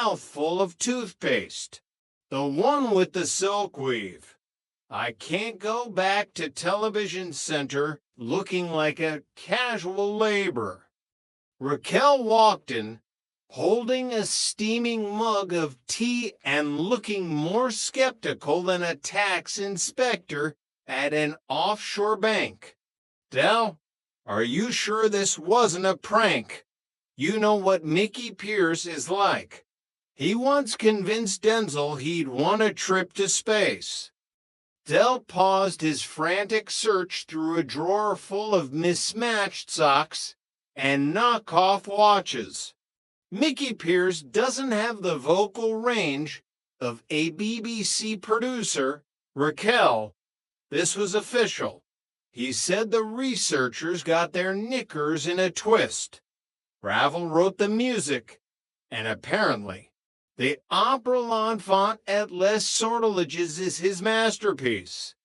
mouthful of toothpaste, the one with the silk weave. I can't go back to television center looking like a casual laborer. Raquel walked in, holding a steaming mug of tea and looking more skeptical than a tax inspector at an offshore bank. Del, are you sure this wasn't a prank? You know what Mickey Pierce is like. He once convinced Denzel he'd won a trip to space. Del paused his frantic search through a drawer full of mismatched socks and knockoff watches. Mickey Pierce doesn't have the vocal range of a BBC producer, Raquel. This was official. He said the researchers got their knickers in a twist. Ravel wrote the music, and apparently, the opera l'enfant at Les Sortilèges is his masterpiece.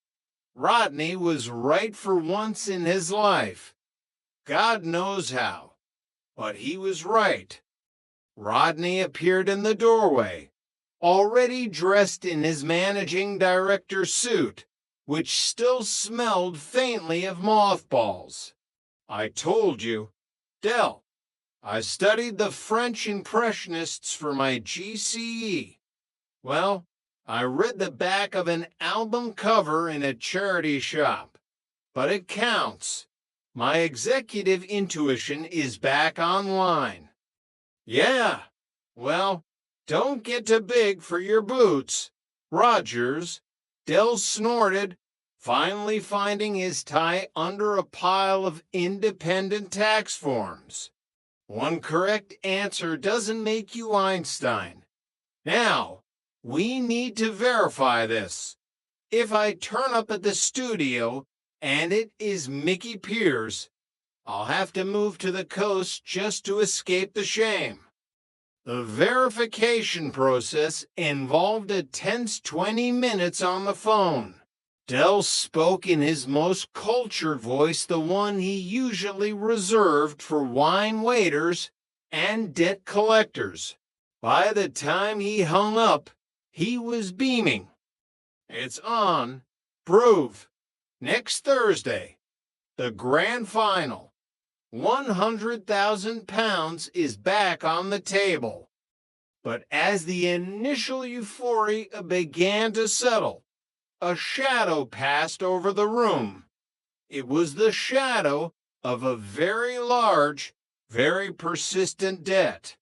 Rodney was right for once in his life. God knows how, but he was right. Rodney appeared in the doorway, already dressed in his managing director suit, which still smelled faintly of mothballs. I told you, Del, I studied the French Impressionists for my GCE. Well, I read the back of an album cover in a charity shop. But it counts. My executive intuition is back online. Yeah, well, don't get too big for your boots, Rogers. Del snorted, finally finding his tie under a pile of independent tax forms. One correct answer doesn't make you Einstein. Now, we need to verify this. If I turn up at the studio and it is Mickey Pierce, I'll have to move to the coast just to escape the shame. The verification process involved a tense 20 minutes on the phone. Del spoke in his most cultured voice, the one he usually reserved for wine waiters and debt collectors. By the time he hung up, he was beaming. It's on. Prove. Next Thursday. The grand final. £100,000 is back on the table. But as the initial euphoria began to settle, a shadow passed over the room. It was the shadow of a very large, very persistent debt.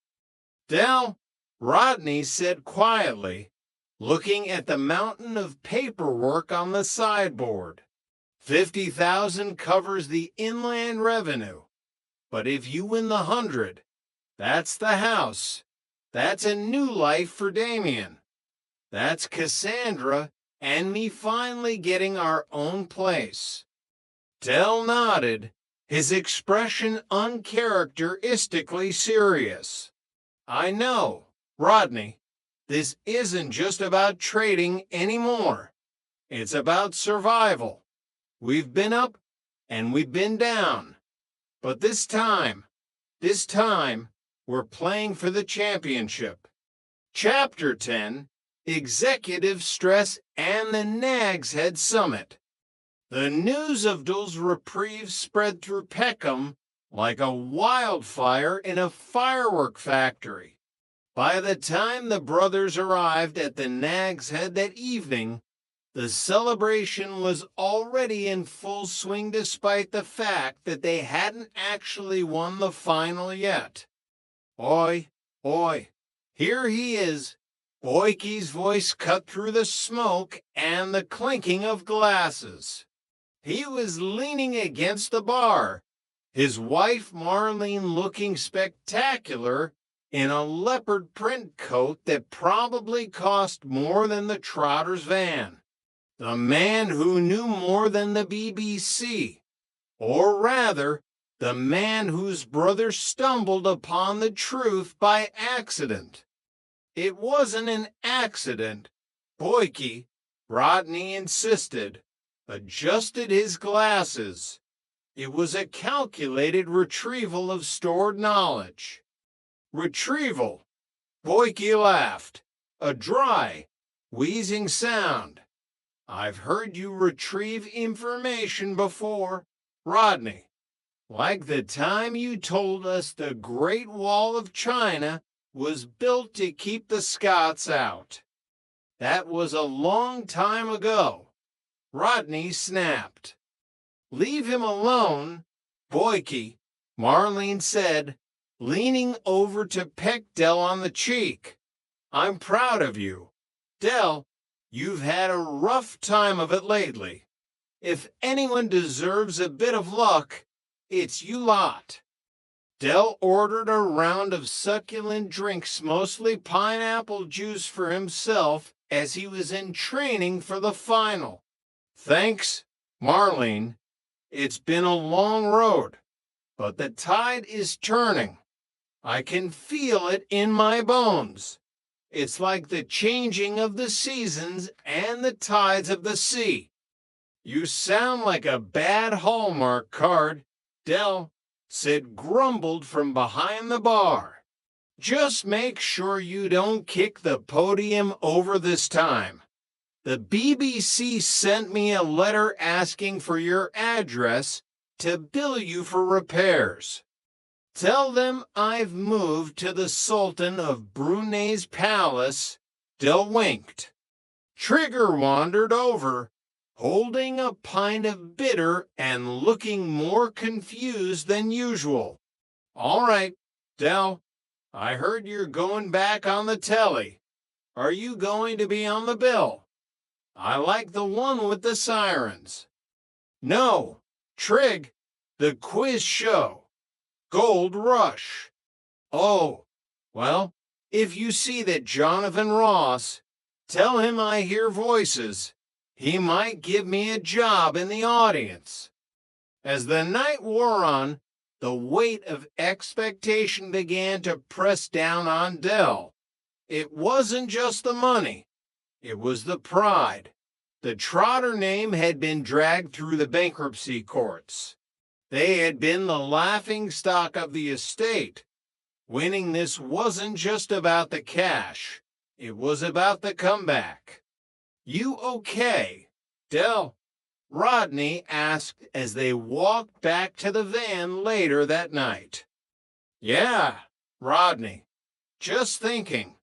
Del, Rodney said quietly, looking at the mountain of paperwork on the sideboard. 50,000 covers the inland revenue. But if you win the 100, that's the house. That's a new life for Damien. That's Cassandra and me finally getting our own place. Del nodded, his expression uncharacteristically serious. I know, Rodney, this isn't just about trading anymore. It's about survival. We've been up and we've been down. But this time, we're playing for the championship. Chapter 10, Executive Stress and the Nag's Head Summit. The news of Dul's reprieve spread through Peckham like a wildfire in a firework factory. By the time the brothers arrived at the Nag's Head that evening, the celebration was already in full swing despite the fact that they hadn't actually won the final yet. Oi, here he is. Boyke's voice cut through the smoke and the clinking of glasses. He was leaning against the bar, his wife Marlene looking spectacular in a leopard print coat that probably cost more than the Trotter's van. The man who knew more than the BBC, or rather, the man whose brother stumbled upon the truth by accident. It wasn't an accident. Boyke, Rodney insisted, adjusted his glasses. It was a calculated retrieval of stored knowledge. Retrieval. Boyke laughed, a dry, wheezing sound. I've heard you retrieve information before, Rodney. Like the time you told us the Great Wall of China was built to keep the Scots out. That was a long time ago. Rodney snapped. Leave him alone, Boyke, Marlene said, leaning over to peck Dell on the cheek. I'm proud of you. Dell, you've had a rough time of it lately. If anyone deserves a bit of luck, it's you lot. Dell ordered a round of succulent drinks, mostly pineapple juice for himself, as he was in training for the final. Thanks, Marlene. It's been a long road, but the tide is turning. I can feel it in my bones. It's like the changing of the seasons and the tides of the sea. You sound like a bad Hallmark card, Dell said, grumbled from behind the bar. Just make sure you don't kick the podium over this time. The BBC sent me a letter asking for your address to bill you for repairs. Tell them I've moved to the Sultan of Brunei's palace. Dell winked. Trigger wandered over, holding a pint of bitter and looking more confused than usual. All right, Dell, I heard you're going back on the telly. Are you going to be on the bill? I like the one with the sirens. No, Trig, the quiz show. Gold Rush. Oh, well, if you see that Jonathan Ross, tell him I hear voices. He might give me a job in the audience. As the night wore on, the weight of expectation began to press down on Dell. It wasn't just the money. It was the pride. The Trotter name had been dragged through the bankruptcy courts. They had been the laughingstock of the estate. Winning this wasn't just about the cash. It was about the comeback. You okay, Dell? Rodney asked as they walked back to the van later that night. Yeah, Rodney. Just thinking.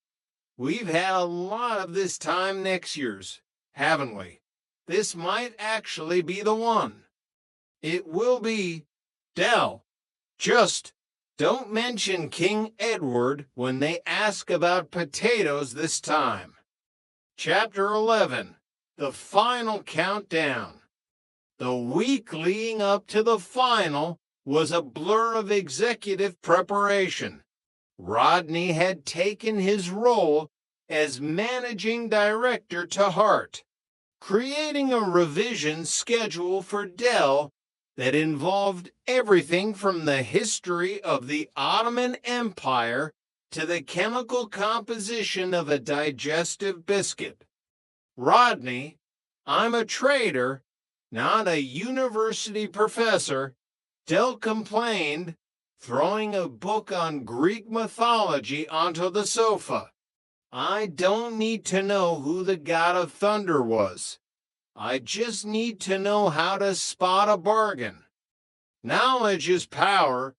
We've had a lot of this time next year's, haven't we? This might actually be the one. It will be, Dell. Just don't mention King Edward when they ask about potatoes this time. Chapter 11. The Final Countdown. The week leading up to the final was a blur of executive preparation. Rodney had taken his role as managing director to heart, creating a revision schedule for Dell that involved everything from the history of the Ottoman Empire to the chemical composition of a digestive biscuit. Rodney, I'm a trader, not a university professor, Dell complained, throwing a book on Greek mythology onto the sofa. I don't need to know who the god of thunder was. I just need to know how to spot a bargain. Knowledge is power,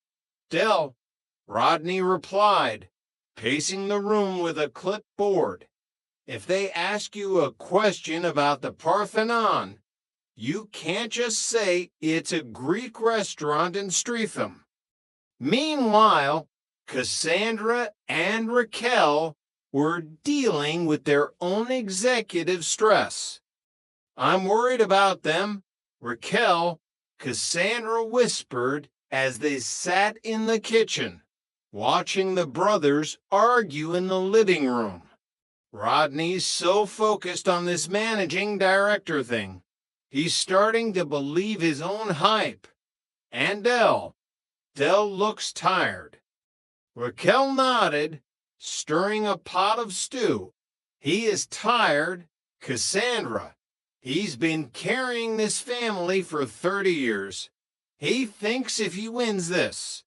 Dell, Rodney replied, pacing the room with a clipboard. If they ask you a question about the Parthenon, you can't just say it's a Greek restaurant in Streatham. Meanwhile, Cassandra and Raquel were dealing with their own executive stress. I'm worried about them, Raquel, Cassandra whispered as they sat in the kitchen, watching the brothers argue in the living room. Rodney's so focused on this managing director thing, he's starting to believe his own hype. And Dell looks tired. Raquel nodded, stirring a pot of stew. He is tired, Cassandra. He's been carrying this family for 30 years. He thinks if he wins this,